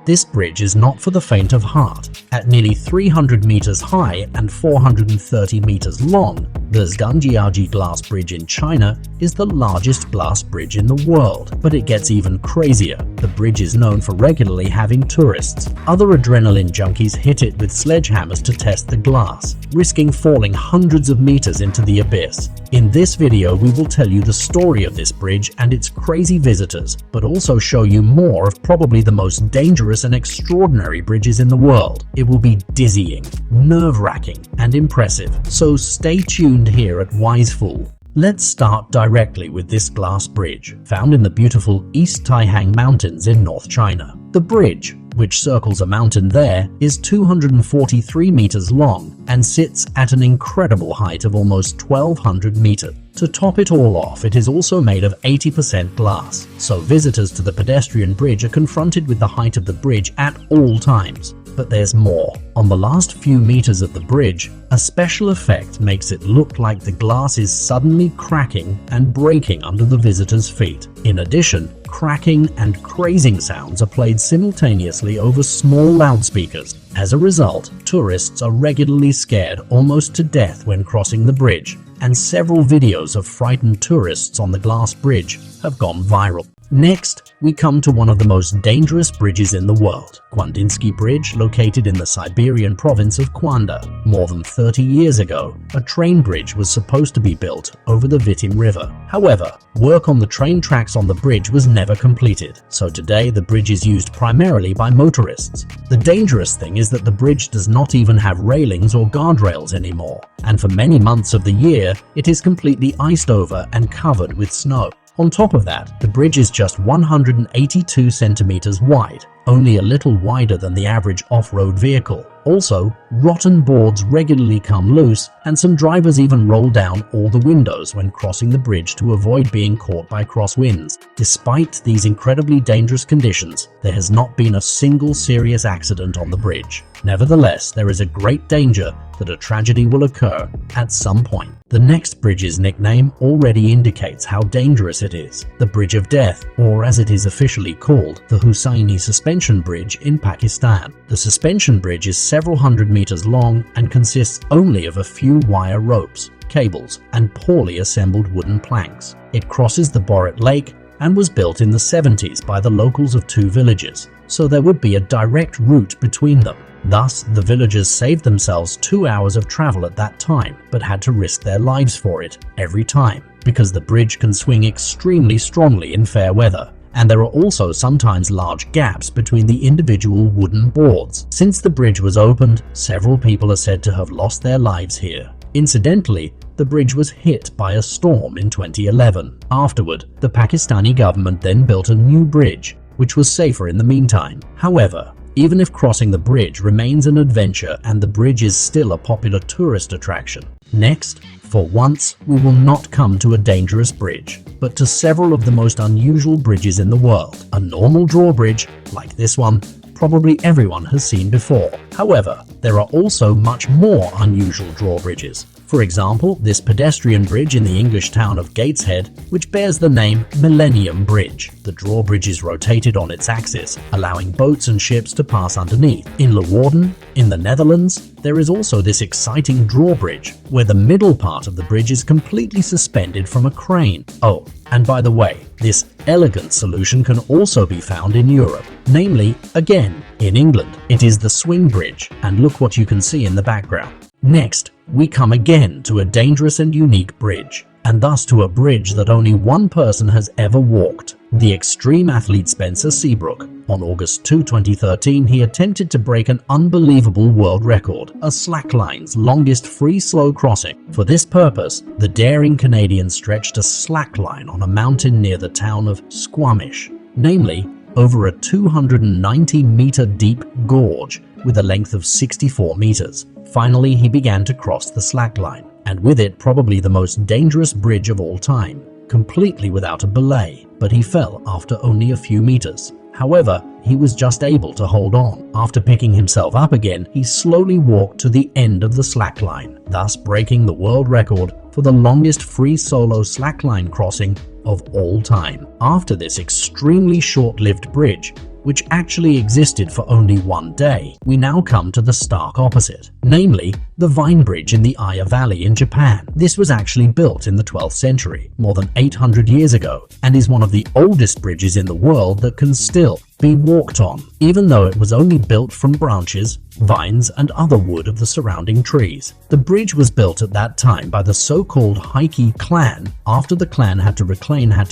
This bridge is not for the faint of heart. At nearly 300 meters high and 430 meters long, the Zhuhai glass bridge in China is the largest glass bridge in the world. But it gets even crazier. The bridge is known for regularly having tourists. Other adrenaline junkies hit it with sledgehammers to test the glass, risking falling hundreds of meters into the abyss. In this video, we will tell you the story of this bridge and its crazy visitors, but also show you more of probably the most dangerous and extraordinary bridges in the world. It will be dizzying, nerve-wracking, and impressive, so stay tuned here at Wisefool. Let's start directly with this glass bridge, found in the beautiful East Taihang Mountains in North China. The bridge, which circles a mountain there, is 243 meters long and sits at an incredible height of almost 1,200 meters. To top it all off, it is also made of 80% glass, so visitors to the pedestrian bridge are confronted with the height of the bridge at all times. But there's more. On the last few meters of the bridge, a special effect makes it look like the glass is suddenly cracking and breaking under the visitors' feet. In addition, cracking and crazing sounds are played simultaneously over small loudspeakers. As a result, tourists are regularly scared almost to death when crossing the bridge, and several videos of frightened tourists on the glass bridge have gone viral. Next, we come to one of the most dangerous bridges in the world, Gwandinski Bridge, located in the Siberian province of Gwanda. More than 30 years ago, a train bridge was supposed to be built over the Vitim River. However, work on the train tracks on the bridge was never completed, so today the bridge is used primarily by motorists. The dangerous thing is that the bridge does not even have railings or guardrails anymore, and for many months of the year, it is completely iced over and covered with snow. On top of that, the bridge is just 182 centimeters wide, only a little wider than the average off-road vehicle. Also, rotten boards regularly come loose, and some drivers even roll down all the windows when crossing the bridge to avoid being caught by crosswinds. Despite these incredibly dangerous conditions, there has not been a single serious accident on the bridge. Nevertheless, there is a great danger that a tragedy will occur at some point. The next bridge's nickname already indicates how dangerous it is. The Bridge of Death, or as it is officially called, the Hussaini Suspension Bridge in Pakistan. The suspension bridge is several hundred meters long and consists only of a few wire ropes, cables, and poorly assembled wooden planks. It crosses the Borat Lake and was built in the 70s by the locals of two villages, so there would be a direct route between them. Thus, the villagers saved themselves 2 hours of travel at that time, but had to risk their lives for it every time, because the bridge can swing extremely strongly in fair weather, and there are also sometimes large gaps between the individual wooden boards. Since the bridge was opened, several people are said to have lost their lives here. Incidentally, the bridge was hit by a storm in 2011. Afterward, the Pakistani government then built a new bridge, which was safer in the meantime. However, even if crossing the bridge remains an adventure and the bridge is still a popular tourist attraction. Next, for once, we will not come to a dangerous bridge, but to several of the most unusual bridges in the world. A normal drawbridge, like this one, probably everyone has seen before. However, there are also much more unusual drawbridges. For example, this pedestrian bridge in the English town of Gateshead, which bears the name Millennium Bridge. The drawbridge is rotated on its axis, allowing boats and ships to pass underneath. In Leeuwarden, in the Netherlands, there is also this exciting drawbridge, where the middle part of the bridge is completely suspended from a crane. Oh, and by the way, this elegant solution can also be found in Europe, namely, again, in England. It is the swing bridge, and look what you can see in the background. Next, we come again to a dangerous and unique bridge, and thus to a bridge that only one person has ever walked. The extreme athlete Spencer Seabrook. On August 2, 2013, he attempted to break an unbelievable world record, a slackline's longest free slow crossing. For this purpose, the daring Canadian stretched a slackline on a mountain near the town of Squamish, namely over a 290-meter deep gorge with a length of 64 meters. Finally, he began to cross the slackline, and with it probably the most dangerous bridge of all time, completely without a belay, but he fell after only a few meters. However, he was just able to hold on. After picking himself up again, he slowly walked to the end of the slackline, thus breaking the world record for the longest free solo slackline crossing of all time. After this extremely short-lived bridge, which actually existed for only one day, we now come to the stark opposite, namely the Vine Bridge in the Aya Valley in Japan. This was actually built in the 12th century, more than 800 years ago, and is one of the oldest bridges in the world that can still be walked on, even though it was only built from branches, vines, and other wood of the surrounding trees. The bridge was built at that time by the so-called Heike clan after the clan had to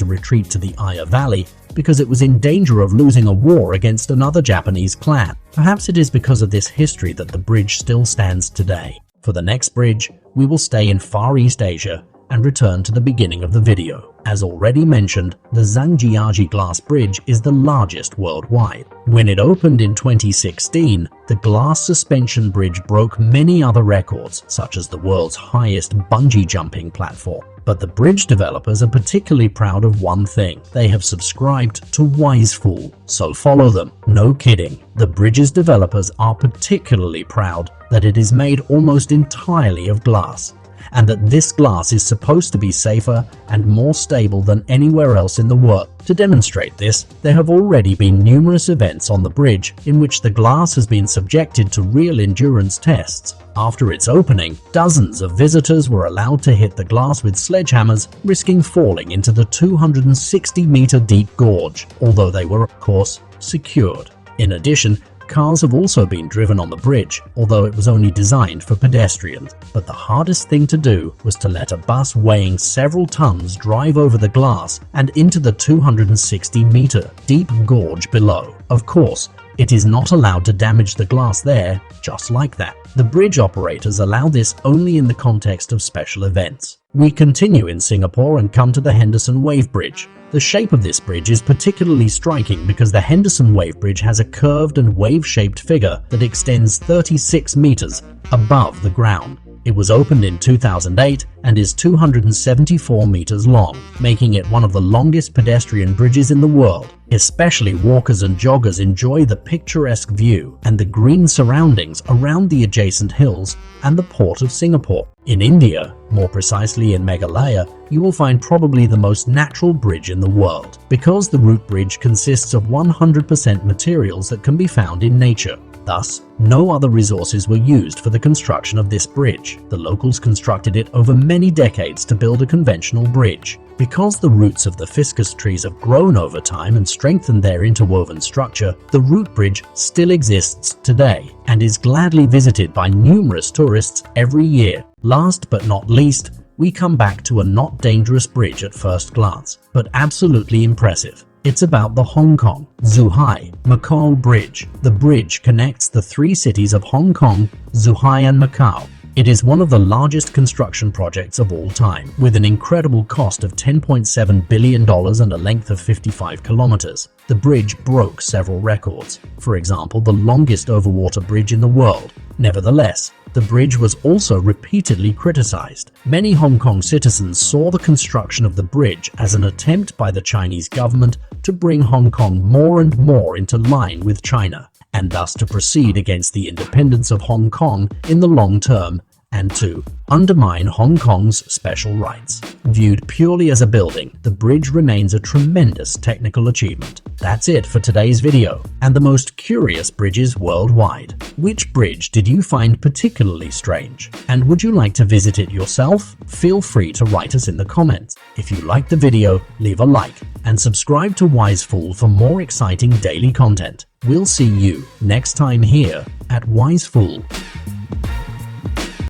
retreat to the Aya Valley because it was in danger of losing a war against another Japanese clan. Perhaps it is because of this history that the bridge still stands today. For the next bridge, we will stay in Far East Asia and return to the beginning of the video. As already mentioned, the Zhangjiajie Glass Bridge is the largest worldwide. When it opened in 2016, the glass suspension bridge broke many other records, such as the world's highest bungee jumping platform. But the bridge developers are particularly proud of one thing: they have subscribed to Wisefool, so follow them. No kidding. The bridge's developers are particularly proud that it is made almost entirely of glass, and that this glass is supposed to be safer and more stable than anywhere else in the world. To demonstrate this, there have already been numerous events on the bridge in which the glass has been subjected to real endurance tests. After its opening, dozens of visitors were allowed to hit the glass with sledgehammers, risking falling into the 260-meter deep gorge, although they were, of course, secured. In addition, cars have also been driven on the bridge, although it was only designed for pedestrians. But the hardest thing to do was to let a bus weighing several tons drive over the glass and into the 260-meter deep gorge below. Of course, it is not allowed to damage the glass there just like that. The bridge operators allow this only in the context of special events. We continue in Singapore and come to the Henderson Wave Bridge. The shape of this bridge is particularly striking because the Henderson Wave Bridge has a curved and wave-shaped figure that extends 36 meters above the ground. It was opened in 2008 and is 274 meters long, making it one of the longest pedestrian bridges in the world. Especially walkers and joggers enjoy the picturesque view and the green surroundings around the adjacent hills and the port of Singapore. In India, more precisely in Meghalaya, you will find probably the most natural bridge in the world, because the root bridge consists of 100% materials that can be found in nature. Thus, no other resources were used for the construction of this bridge. The locals constructed it over many decades to build a conventional bridge. Because the roots of the ficus trees have grown over time and strengthened their interwoven structure, the root bridge still exists today and is gladly visited by numerous tourists every year. Last but not least, we come back to a not dangerous bridge at first glance, but absolutely impressive. It's about the Hong Kong Zhuhai Macau Bridge. The bridge connects the three cities of Hong Kong, Zhuhai and Macau. It is one of the largest construction projects of all time, with an incredible cost of $10.7 billion and a length of 55 kilometers. The bridge broke several records, for example, the longest overwater bridge in the world. Nevertheless, the bridge was also repeatedly criticized. Many Hong Kong citizens saw the construction of the bridge as an attempt by the Chinese government to bring Hong Kong more and more into line with China, and thus to proceed against the independence of Hong Kong in the long term and to undermine Hong Kong's special rights. Viewed purely as a building, the bridge remains a tremendous technical achievement. That's it for today's video, and the most curious bridges worldwide. Which bridge did you find particularly strange? And would you like to visit it yourself? Feel free to write us in the comments. If you liked the video, leave a like and subscribe to Wisefool for more exciting daily content. We'll see you next time here at Wisefool.